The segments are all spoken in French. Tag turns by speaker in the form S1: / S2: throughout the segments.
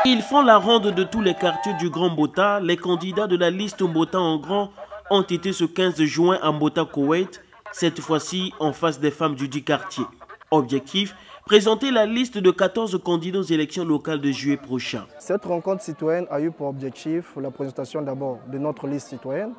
S1: Ils font la ronde de tous les quartiers du Grand Mbota. Les candidats de la liste Mbota en grand ont été ce 15 juin à Mbota, Koweït, cette fois-ci en face des femmes du dit quartier. Objectif, présenter la liste de 14 candidats aux élections locales de juillet prochain.
S2: Cette rencontre citoyenne a eu pour objectif la présentation d'abord de notre liste citoyenne,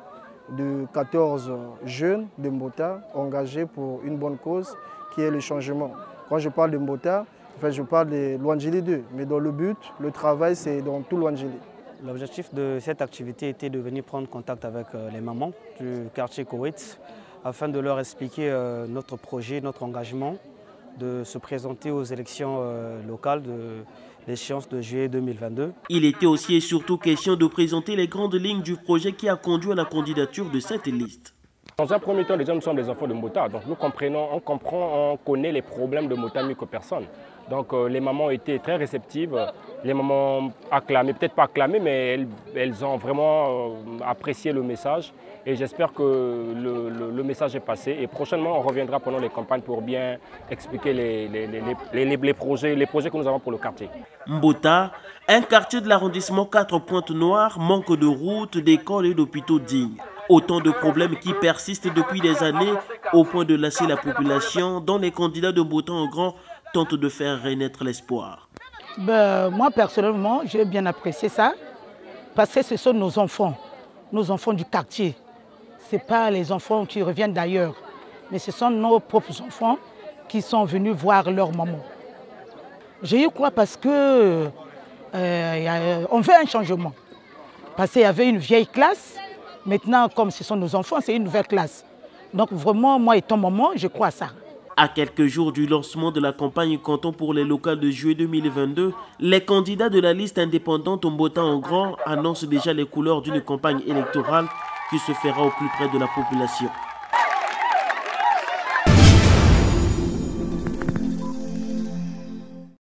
S2: de 14 jeunes de Mbota engagés pour une bonne cause qui est le changement. Quand je parle de Mbota, je parle de Louandjili 2, mais dans le but, le travail c'est dans tout Louandjili.
S3: L'objectif de cette activité était de venir prendre contact avec les mamans du quartier Koweït afin de leur expliquer notre projet, notre engagement de se présenter aux élections locales de l'échéance de juillet 2022.
S1: Il était aussi et surtout question de présenter les grandes lignes du projet qui a conduit à la candidature de cette liste.
S4: Dans un premier temps, déjà, nous sommes des enfants de Mbota, donc nous comprenons, on connaît les problèmes de Mbota mieux que personne. Donc les mamans ont été très réceptives, les mamans acclamées, peut-être pas acclamées, mais elles ont vraiment apprécié le message. Et j'espère que le message est passé. Et prochainement, on reviendra pendant les campagnes pour bien expliquer les projets que nous avons pour le quartier.
S1: Mbota, un quartier de l'arrondissement 4 Pointe-Noire, manque de routes, d'écoles et d'hôpitaux dignes. Autant de problèmes qui persistent depuis des années au point de lasser la population, dont les candidats de Mbota en grand tentent de faire renaître l'espoir.
S5: Moi personnellement, j'ai bien apprécié ça parce que ce sont nos enfants du quartier. Ce n'est pas les enfants qui reviennent d'ailleurs, mais ce sont nos propres enfants qui sont venus voir leur maman. J'ai eu quoi parce que on veut un changement. Parce qu'il y avait une vieille classe. Maintenant, comme ce sont nos enfants, c'est une nouvelle classe. Donc vraiment, moi étant maman, je crois à ça.
S1: À quelques jours du lancement de la campagne canton pour les locales de juillet 2022, les candidats de la liste indépendante Mbota en grand annoncent déjà les couleurs d'une campagne électorale qui se fera au plus près de la population.